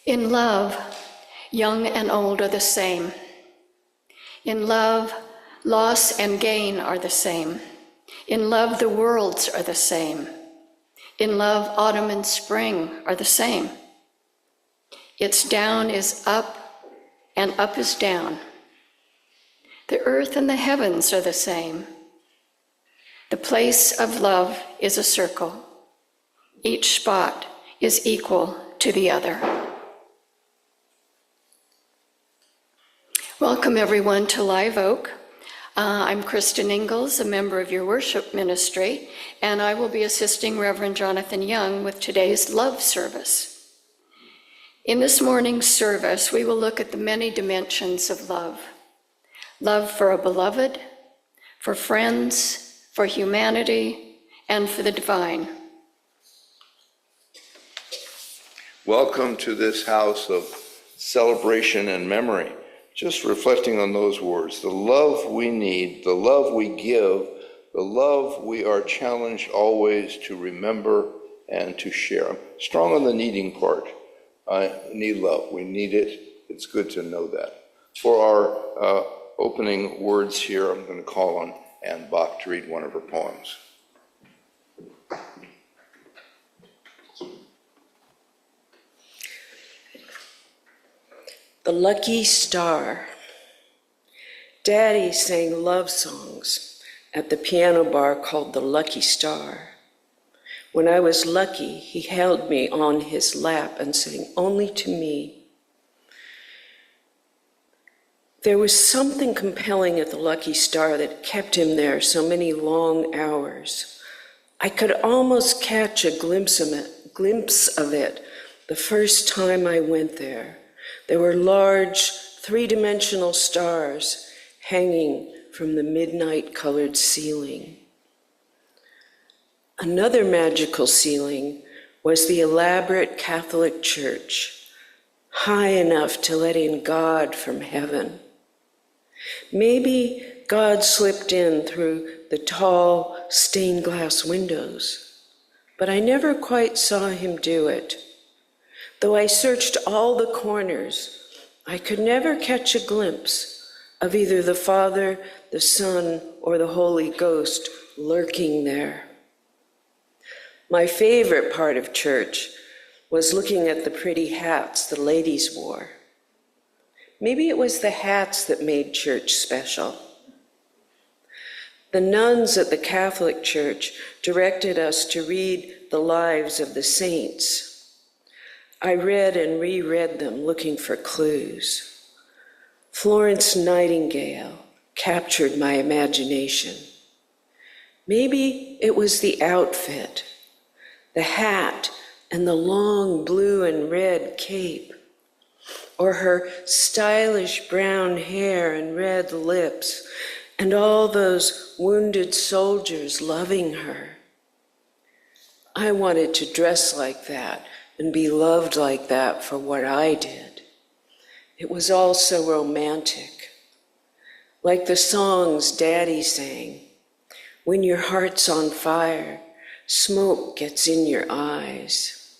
In love, young and old are the same. In love, loss and gain are the same. In love, the worlds are the same. In love, autumn and spring are the same. Its down is up and up is down. The earth and the heavens are the same. The place of love is a circle. Each spot is equal to the other. Welcome everyone to Live Oak. I'm Kristen Ingalls, a member of your worship ministry, and I will be assisting Reverend Jonathan Young with today's love service. In this morning's service, we will look at the many dimensions of love. Love for a beloved, for friends, for humanity, and for the divine. Welcome to this house of celebration and memory. Just reflecting on those words, the love we need, the love we give, the love we are challenged always to remember and to share. I'm strong on the needing part. I need love. We need it. It's good to know that. For our opening words here, I'm going to call on Anne Bach to read one of her poems. The Lucky Star. Daddy sang love songs at the piano bar called the Lucky Star. When I was lucky, he held me on his lap and sang only to me. There was something compelling at the Lucky Star that kept him there so many long hours. I could almost catch a glimpse of it the first time I went there. There were large, three-dimensional stars hanging from the midnight-colored ceiling. Another magical ceiling was the elaborate Catholic church, high enough to let in God from heaven. Maybe God slipped in through the tall, stained glass windows, but I never quite saw him do it. Though I searched all the corners, I could never catch a glimpse of either the Father, the Son, or the Holy Ghost lurking there. My favorite part of church was looking at the pretty hats the ladies wore. Maybe it was the hats that made church special. The nuns at the Catholic Church directed us to read the lives of the saints. I read and reread them looking for clues. Florence Nightingale captured my imagination. Maybe it was the outfit, the hat and the long blue and red cape, or her stylish brown hair and red lips, and all those wounded soldiers loving her. I wanted to dress like that and be loved like that for what I did. It was all so romantic. Like the songs Daddy sang, when your heart's on fire, smoke gets in your eyes.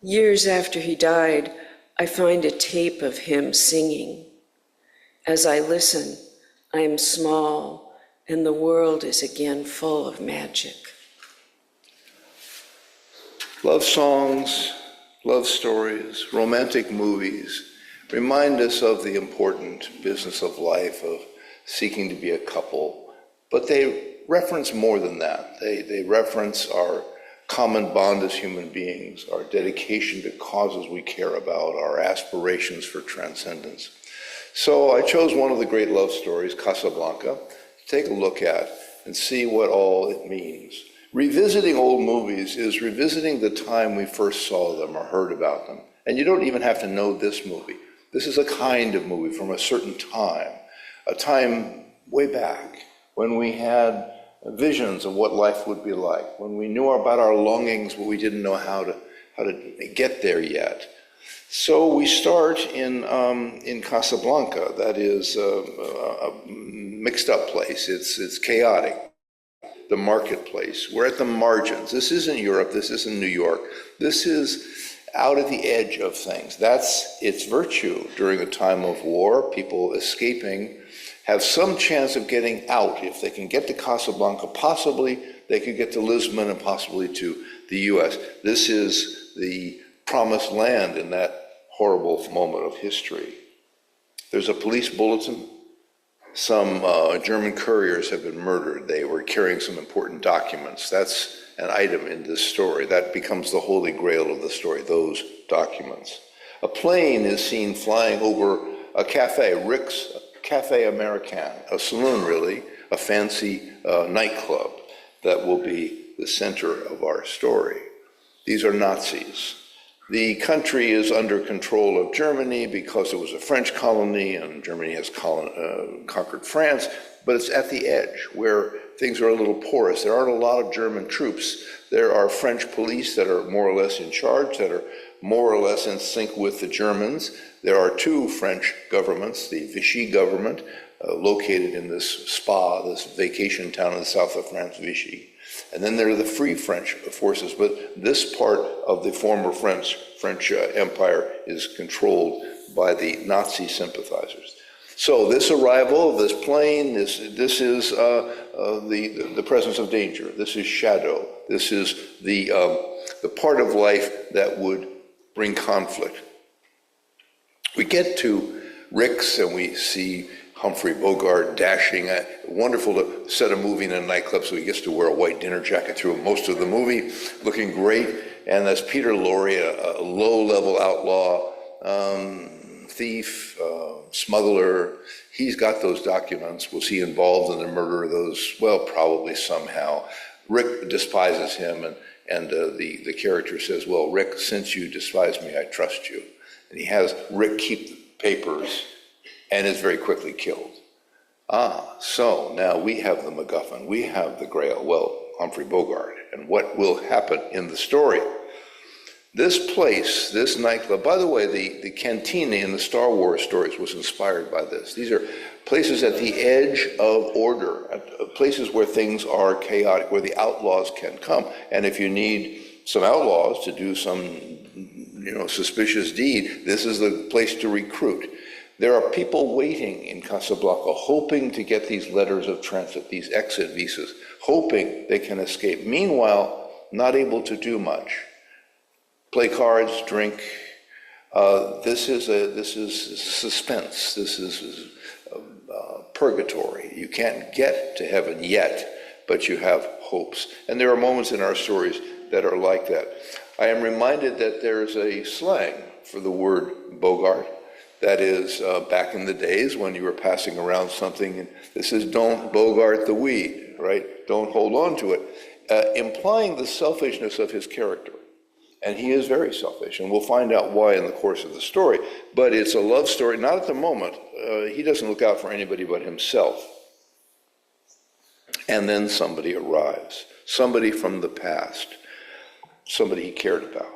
Years after he died, I find a tape of him singing. As I listen, I am small, and the world is again full of magic. Love songs, love stories, romantic movies remind us of the important business of life, of seeking to be a couple, but they reference more than that. They reference our common bond as human beings, our dedication to causes we care about, our aspirations for transcendence. So I chose one of the great love stories, Casablanca, to take a look at and see what all it means. Revisiting old movies is revisiting the time we first saw them or heard about them. And you don't even have to know this movie. This is a kind of movie from a certain time, a time way back when we had visions of what life would be like, when we knew about our longings, but we didn't know how to get there yet. So we start in Casablanca. That is a mixed up place. It's chaotic. The marketplace. We're at the margins. This isn't Europe. This isn't New York. This is out at the edge of things. That's its virtue. During a time of war, people escaping have some chance of getting out. If they can get to Casablanca, possibly they could get to Lisbon and possibly to the US. This is the promised land in that horrible moment of history. There's a police bulletin. Some German couriers have been murdered. They were carrying some important documents. That's an item in this story. That becomes the holy grail of the story, those documents. A plane is seen flying over a cafe, Rick's Cafe American, a saloon really, a fancy nightclub that will be the center of our story. These are Nazis. The country is under control of Germany because it was a French colony and Germany has conquered France, but it's at the edge where things are a little porous. There aren't a lot of German troops. There are French police that are more or less in charge, that are more or less in sync with the Germans. There are two French governments, the Vichy government, located in this spa, this vacation town in the south of France, Vichy. And then there are the Free French forces, but this part of the former French Empire is controlled by the Nazi sympathizers. So this arrival of this plane, this is the presence of danger. This is shadow. This is the part of life that would bring conflict. We get to Rick's and we see Humphrey Bogart dashing. Wonderful to set a movie in a nightclub, so he gets to wear a white dinner jacket through most of the movie, looking great. And that's Peter Lorre, a low-level outlaw, thief, smuggler. He's got those documents. Was he involved in the murder of those? Well, probably somehow. Rick despises him, and the character says, well, Rick, since you despise me, I trust you. And he has Rick keep the papers and is very quickly killed. So now we have the MacGuffin, we have the Grail, well, Humphrey Bogart, and what will happen in the story? This place, this nightclub, by the way, the cantina in the Star Wars stories was inspired by this. These are places at the edge of order, places where things are chaotic, where the outlaws can come. And if you need some outlaws to do some, suspicious deed, this is the place to recruit. There are people waiting in Casablanca, hoping to get these letters of transit, these exit visas, hoping they can escape. Meanwhile, not able to do much. Play cards, drink. This is suspense. This is purgatory. You can't get to heaven yet, but you have hopes. And there are moments in our stories that are like that. I am reminded that there's a slang for the word Bogart. That is, back in the days when you were passing around something, and this is don't Bogart the weed, right? Don't hold on to it, implying the selfishness of his character. And he is very selfish, and we'll find out why in the course of the story. But it's a love story, not at the moment. He doesn't look out for anybody but himself. And then somebody arrives, somebody from the past, somebody he cared about.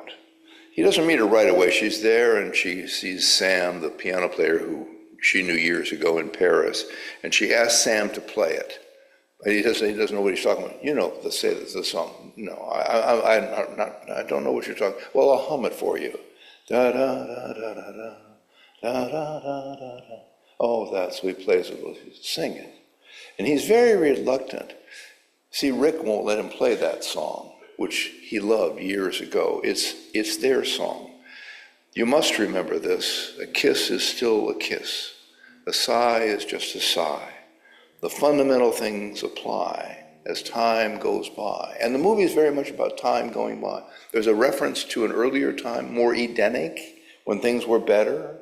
He doesn't meet her right away. She's there and she sees Sam, the piano player who she knew years ago in Paris, and she asks Sam to play it. But he doesn't know what he's talking about. Let's say the song. No, I don't know what you're talking about. Well, I'll hum it for you. Da da da da da da da da da da. Oh, that's what he plays it. Sing it. And he's very reluctant. See, Rick won't let him play that song, which he loved years ago. It's their song. You must remember this. A kiss is still a kiss. A sigh is just a sigh. The fundamental things apply as time goes by. And the movie is very much about time going by. There's a reference to an earlier time, more Edenic, when things were better.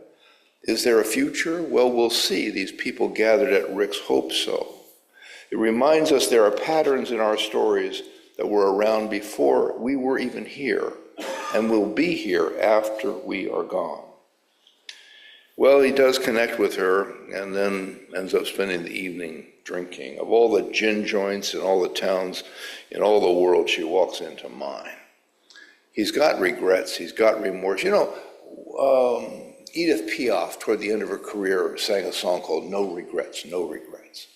Is there a future? Well, we'll see. These people gathered at Rick's hope so. It reminds us there are patterns in our stories that were around before we were even here, and will be here after we are gone. Well, he does connect with her, and then ends up spending the evening drinking. Of all the gin joints in all the towns in all the world, she walks into mine. He's got regrets, he's got remorse. Edith Piaf, toward the end of her career, sang a song called No Regrets, No Regrets.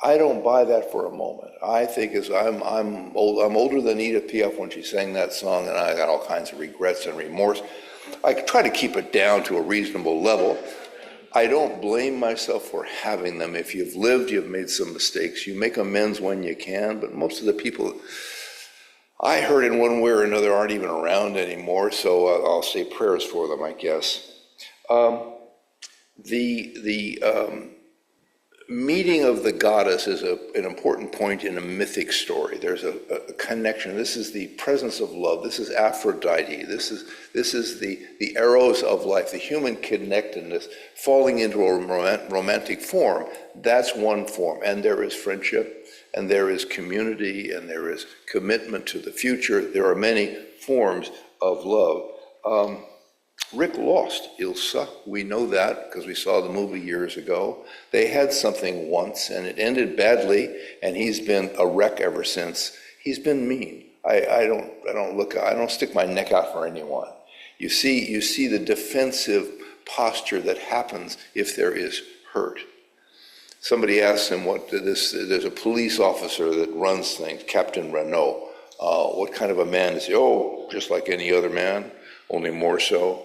I don't buy that for a moment. I think I'm older than Edith Piaf when she sang that song, and I got all kinds of regrets and remorse. I try to keep it down to a reasonable level. I don't blame myself for having them. If you've lived, you've made some mistakes. You make amends when you can, but most of the people I heard in one way or another aren't even around anymore, so I'll say prayers for them, I guess. The meeting of the goddess is an important point in a mythic story. There's a connection. This is the presence of love. This is Aphrodite. This is the eros of life, the human connectedness falling into a romantic form. That's one form. And there is friendship, and there is community, and there is commitment to the future. There are many forms of love. Rick lost Ilsa. We know that because we saw the movie years ago. They had something once, and it ended badly, and he's been a wreck ever since. He's been mean. I don't stick my neck out for anyone. You see the defensive posture that happens if there is hurt. Somebody asked him there's a police officer that runs things, Captain Renault. What kind of a man is he? Oh, just like any other man, only more so.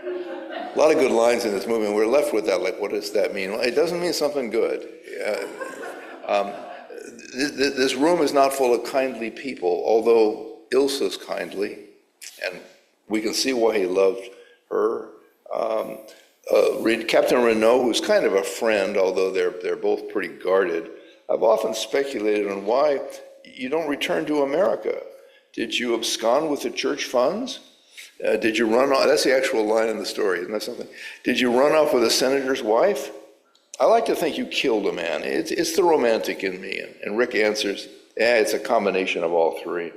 A lot of good lines in this movie, and we're left with that, like, what does that mean? Well, it doesn't mean something good. This room is not full of kindly people, although Ilsa's kindly, and we can see why he loved her. Captain Renault, who's kind of a friend, although they're both pretty guarded. I've often speculated on why you don't return to America. Did you abscond with the church funds? Did you run off? That's the actual line in the story, isn't that something? Did you run off with a senator's wife? I like to think you killed a man. It's the romantic in me. And Rick answers, it's a combination of all three.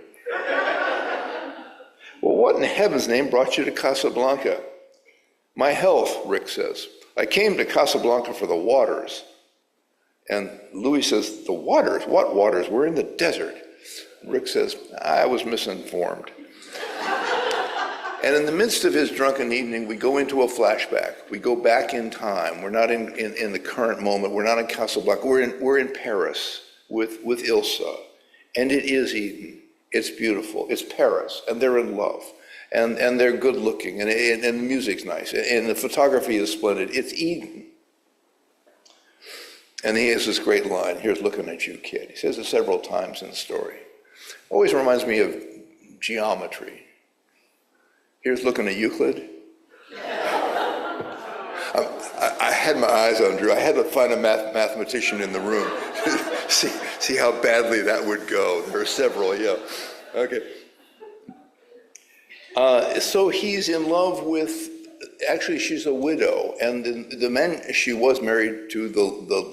Well, what in heaven's name brought you to Casablanca? My health, Rick says. I came to Casablanca for the waters. And Louis says, the waters? What waters? We're in the desert. Rick says, I was misinformed. And in the midst of his drunken evening, we go into a flashback. We go back in time. We're not in the current moment. We're not in Casablanca. We're in Paris with Ilsa. And it is Eden. It's beautiful. It's Paris. And they're in love. And they're good looking. And the music's nice. And the photography is splendid. It's Eden. And he has this great line, here's looking at you, kid. He says it several times in the story. Always reminds me of geometry. Here's looking at Euclid. I had my eyes on Drew. I had to find a mathematician in the room. see how badly that would go. There are several, yeah. Okay. So he's in love with, actually she's a widow, and the man she was married to, the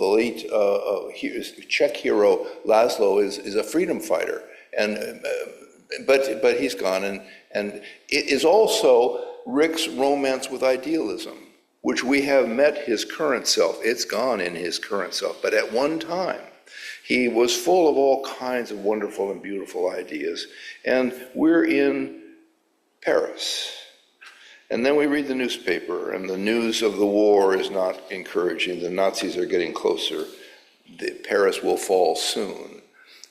late Czech hero Laszlo, is a freedom fighter, and but he's gone, and it is also Rick's romance with idealism, which we have met his current self. It's gone in his current self, but at one time he was full of all kinds of wonderful and beautiful ideas, and we're in Paris. And then we read the newspaper, and the news of the war is not encouraging. The Nazis are getting closer. Paris will fall soon.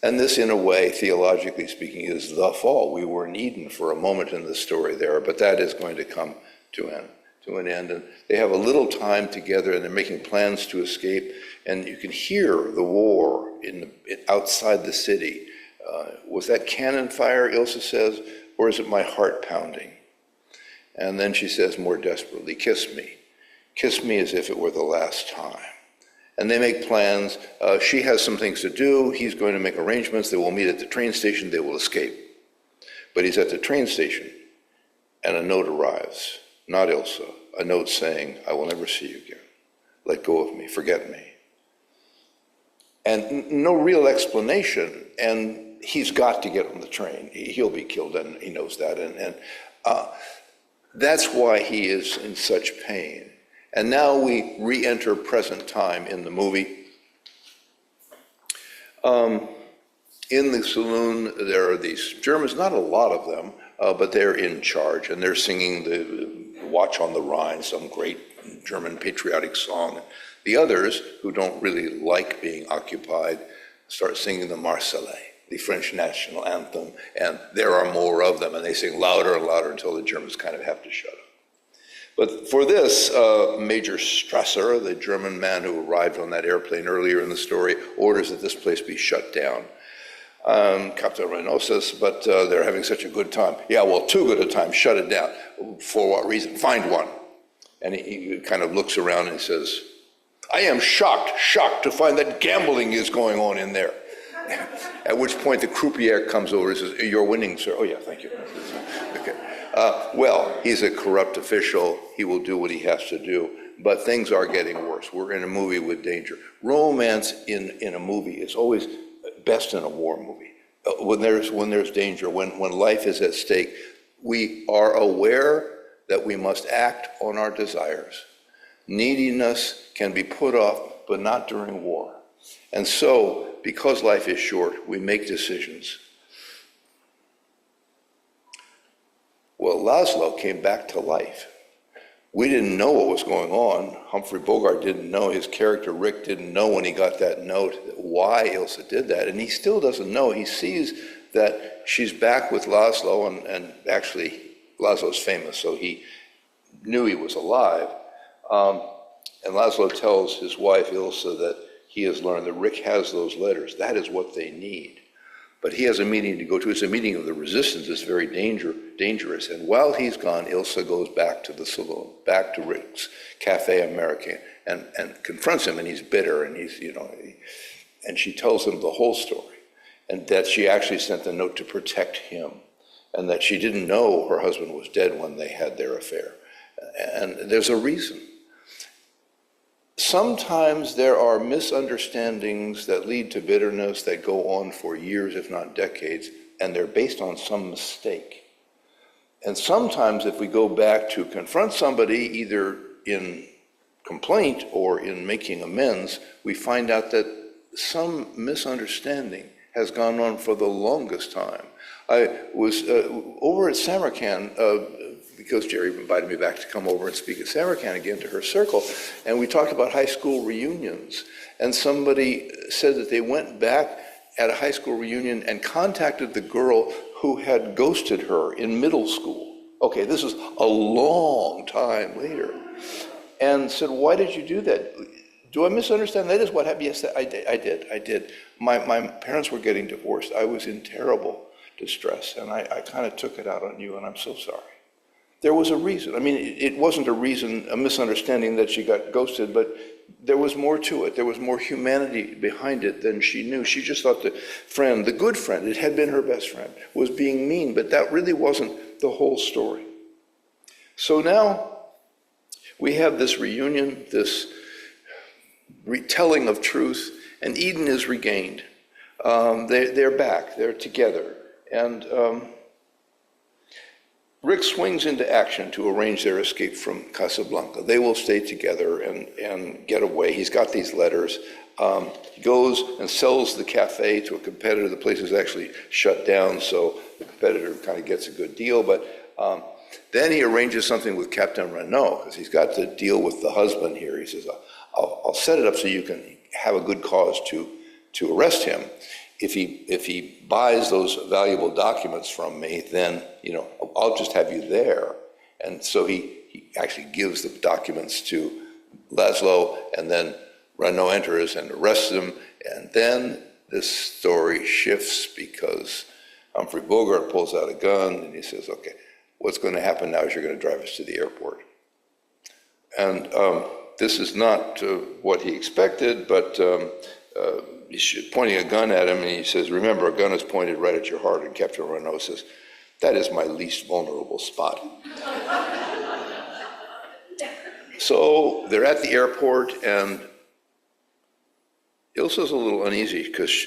And this, in a way, theologically speaking, is the fall. We were in Eden for a moment in the story there, but that is going to come to an end. And they have a little time together, and they're making plans to escape. And you can hear the war outside the city. Was that cannon fire, Ilsa says, or is it my heart pounding? And then she says more desperately, kiss me. Kiss me as if it were the last time. And they make plans. She has some things to do. He's going to make arrangements. They will meet at the train station. They will escape. But he's at the train station, and a note arrives. Not Ilsa. A note saying, I will never see you again. Let go of me. Forget me. And no real explanation. And he's got to get on the train. He'll be killed, and he knows that. And that's why he is in such pain. And now we re-enter present time in the movie. In the saloon, there are these Germans, not a lot of them, but they're in charge, and they're singing the Watch on the Rhine, some great German patriotic song. The others, who don't really like being occupied, start singing the Marseillaise, the French national anthem, and there are more of them, and they sing louder and louder until the Germans kind of have to shut up. But for this, Major Strasser, the German man who arrived on that airplane earlier in the story, orders that this place be shut down. Captain Renault says, but they're having such a good time. Yeah, well, too good a time, shut it down. For what reason? Find one. And he kind of looks around and he says, I am shocked to find that gambling is going on in there. At which point the croupier comes over and says, you're winning, sir. Oh yeah, thank you. Okay. Well, he's a corrupt official. He will do what he has to do. But things are getting worse. We're in a movie with danger. Romance in a movie is always best in a war movie. When there's danger, when life is at stake, we are aware that we must act on our desires. Neediness can be put off, but not during war. And so, because life is short, we make decisions. Well, Laszlo came back to life. We didn't know what was going on. Humphrey Bogart didn't know. His character, Rick, didn't know when he got that note why Ilsa did that. And he still doesn't know. He sees that she's back with Laszlo, and actually, Laszlo's famous, so he knew he was alive. And Laszlo tells his wife, Ilsa, that he has learned that Rick has those letters. That is what they need. But he has a meeting to go to. It's a meeting of the resistance. It's very dangerous. And while he's gone, Ilsa goes back to the saloon, back to Rick's Cafe Americain, and confronts him, and he's bitter, and and she tells him the whole story, and that she actually sent the note to protect him, and that she didn't know her husband was dead when they had their affair. And there's a reason. Sometimes there are misunderstandings that lead to bitterness that go on for years, if not decades, and they're based on some mistake. And sometimes if we go back to confront somebody, either in complaint or in making amends, we find out that some misunderstanding has gone on for the longest time. I was over at Samarkand, because Jerry invited me back to come over and speak at Samarkand again to her circle, and we talked about high school reunions. And somebody said that they went back at a high school reunion and contacted the girl who had ghosted her in middle school. Okay, this is a long time later. And said, why did you do that? Do I misunderstand? That is what happened. Yes, I did. My parents were getting divorced. I was in terrible distress, and I kind of took it out on you, and I'm so sorry. There was a reason. I mean, it wasn't a misunderstanding that she got ghosted, but there was more to it. There was more humanity behind it than she knew. She just thought the friend, the good friend, it had been her best friend, was being mean, but that really wasn't the whole story. So now we have this reunion, this retelling of truth, and Eden is regained. They're back, they're together. And Rick swings into action to arrange their escape from Casablanca. They will stay together and get away. He's got these letters. He goes and sells the cafe to a competitor. The place is actually shut down, so the competitor kind of gets a good deal. But then he arranges something with Captain Renault, because he's got to deal with the husband here. He says, I'll set it up so you can have a good cause to arrest him. If he buys those valuable documents from me, then I'll just have you there. And so he actually gives the documents to Laszlo, and then Renault enters and arrests him. And then this story shifts, because Humphrey Bogart pulls out a gun and he says, okay, what's going to happen now is you're going to drive us to the airport. And this is not what he expected, but he's pointing a gun at him, and he says, remember, a gun is pointed right at your heart. And Captain Renault says, that is my least vulnerable spot. So they're at the airport, and Ilsa's a little uneasy because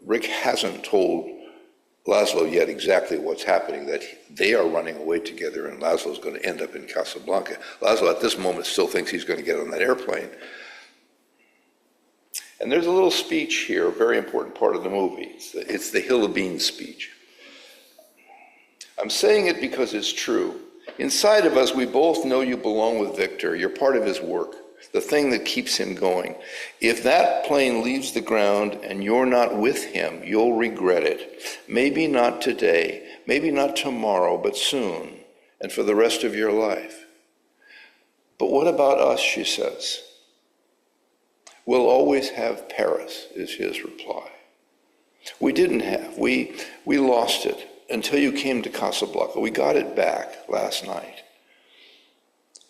Rick hasn't told Laszlo yet exactly what's happening, that they are running away together, and Laszlo's going to end up in Casablanca. Laszlo at this moment still thinks he's going to get on that airplane. And there's a little speech here, a very important part of the movie. It's the Hill of Beans speech. I'm saying it because it's true. Inside of us, we both know you belong with Victor. You're part of his work. the thing that keeps him going. If that plane leaves the ground and you're not with him, you'll regret it. Maybe not today, maybe not tomorrow, but soon, and for the rest of your life. But what about us, she says? We'll always have Paris, is his reply. We didn't have. We lost it until you came to Casablanca. We got it back last night.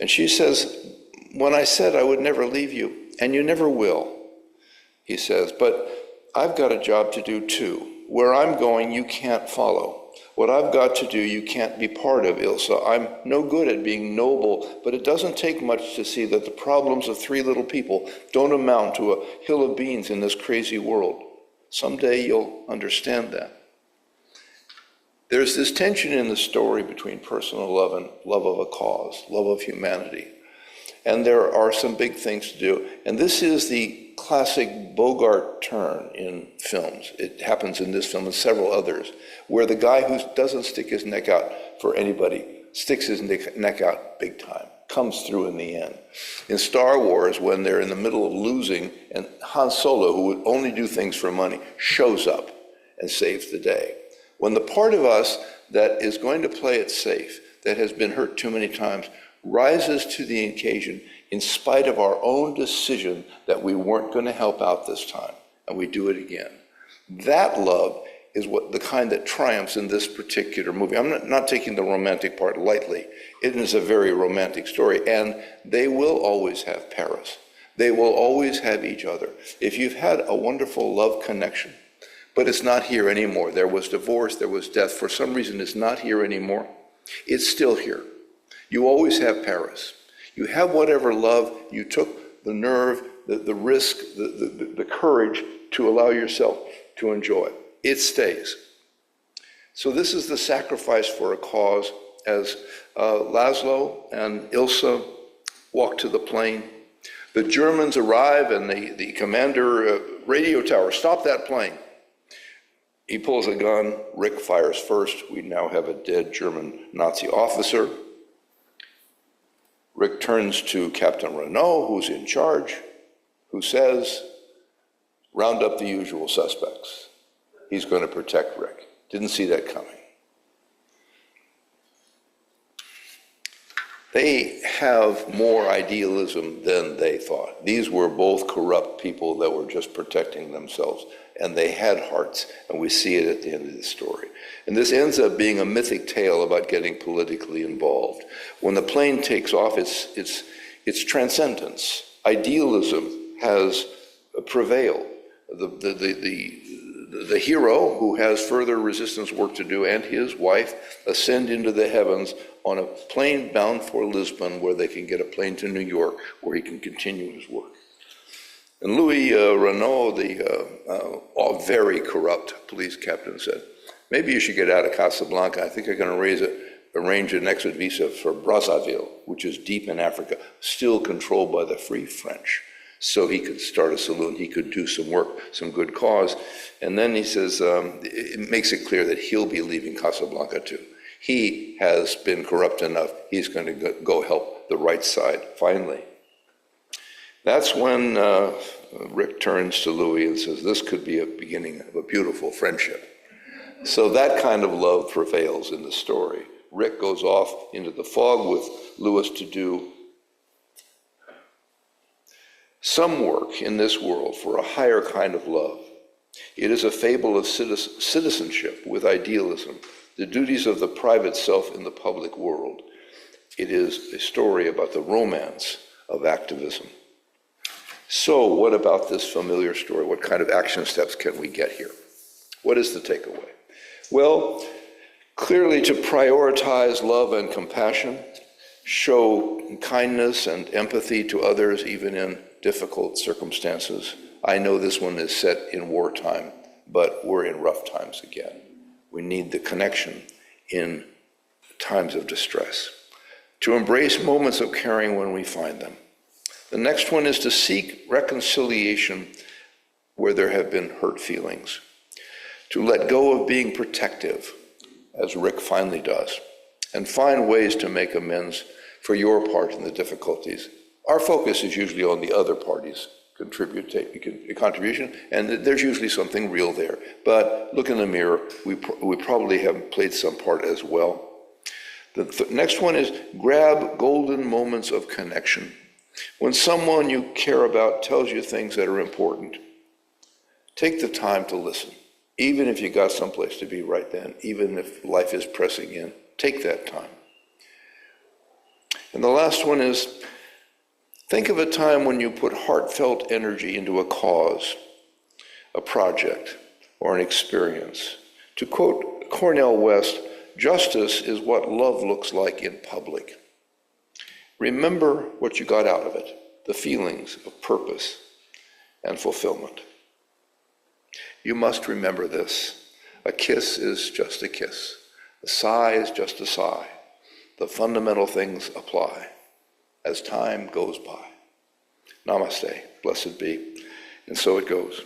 And she says, when I said I would never leave you, and you never will, he says, but I've got a job to do too. Where I'm going, you can't follow. What I've got to do, you can't be part of, Ilsa. I'm no good at being noble, but it doesn't take much to see that the problems of three little people don't amount to a hill of beans in this crazy world. Someday you'll understand that. There's this tension in the story between personal love and love of a cause, love of humanity. And there are some big things to do. And this is the classic Bogart turn in films. It happens in this film and several others, where the guy who doesn't stick his neck out for anybody sticks his neck out big time, comes through in the end. In Star Wars, when they're in the middle of losing, and Han Solo, who would only do things for money, shows up and saves the day. When the part of us that is going to play it safe, that has been hurt too many times, rises to the occasion in spite of our own decision that we weren't going to help out this time, and we do it again. That love is what the kind that triumphs in this particular movie. I'm not taking the romantic part lightly. It is a very romantic story, and they will always have Paris. They will always have each other. If you've had a wonderful love connection, but it's not here anymore, there was divorce, there was death, for some reason it's not here anymore, it's still here. You always have Paris. You have whatever love you took, the nerve, the risk, the courage to allow yourself to enjoy. It stays. So this is the sacrifice for a cause as Laszlo and Ilsa walk to the plane. The Germans arrive and the commander, radio tower, stop that plane. He pulls a gun, Rick fires first. We now have a dead German Nazi officer. Rick turns to Captain Renault, who's in charge, who says, round up the usual suspects. He's going to protect Rick. Didn't see that coming. They have more idealism than they thought. These were both corrupt people that were just protecting themselves, and they had hearts, and we see it at the end of the story. And this ends up being a mythic tale about getting politically involved. When the plane takes off, it's transcendence. Idealism has prevailed. The hero, who has further resistance work to do, and his wife ascend into the heavens on a plane bound for Lisbon, where they can get a plane to New York, where he can continue his work. And Louis Renault, the very corrupt police captain, said, maybe you should get out of Casablanca. I think I'm going to arrange an exit visa for Brazzaville, which is deep in Africa, still controlled by the Free French. So he could start a saloon, he could do some work, some good cause. And then he says, it makes it clear that he'll be leaving Casablanca too. He has been corrupt enough, he's going to go help the right side, finally. That's when Rick turns to Louis and says, this could be a beginning of a beautiful friendship. So that kind of love prevails in the story. Rick goes off into the fog with Louis to do some work in this world for a higher kind of love. It is a fable of citizenship with idealism, the duties of the private self in the public world. It is a story about the romance of activism. So what about this familiar story? What kind of action steps can we get here? What is the takeaway? Well, clearly to prioritize love and compassion, show kindness and empathy to others, even in difficult circumstances. I know this one is set in wartime, but we're in rough times again. We need the connection in times of distress. To embrace moments of caring when we find them. The next one is to seek reconciliation where there have been hurt feelings. To let go of being protective, as Rick finally does, and find ways to make amends for your part in the difficulties Our focus is usually on the other party's contribution, and there's usually something real there. But look in the mirror, we probably have played some part as well. The next one is grab golden moments of connection. When someone you care about tells you things that are important, take the time to listen. Even if you got someplace to be right then, even if life is pressing in, take that time. And the last one is, think of a time when you put heartfelt energy into a cause, a project, or an experience. To quote Cornel West, justice is what love looks like in public. Remember what you got out of it, the feelings of purpose and fulfillment. You must remember this. A kiss is just a kiss. A sigh is just a sigh. The fundamental things apply as time goes by. Namaste, blessed be. And so it goes.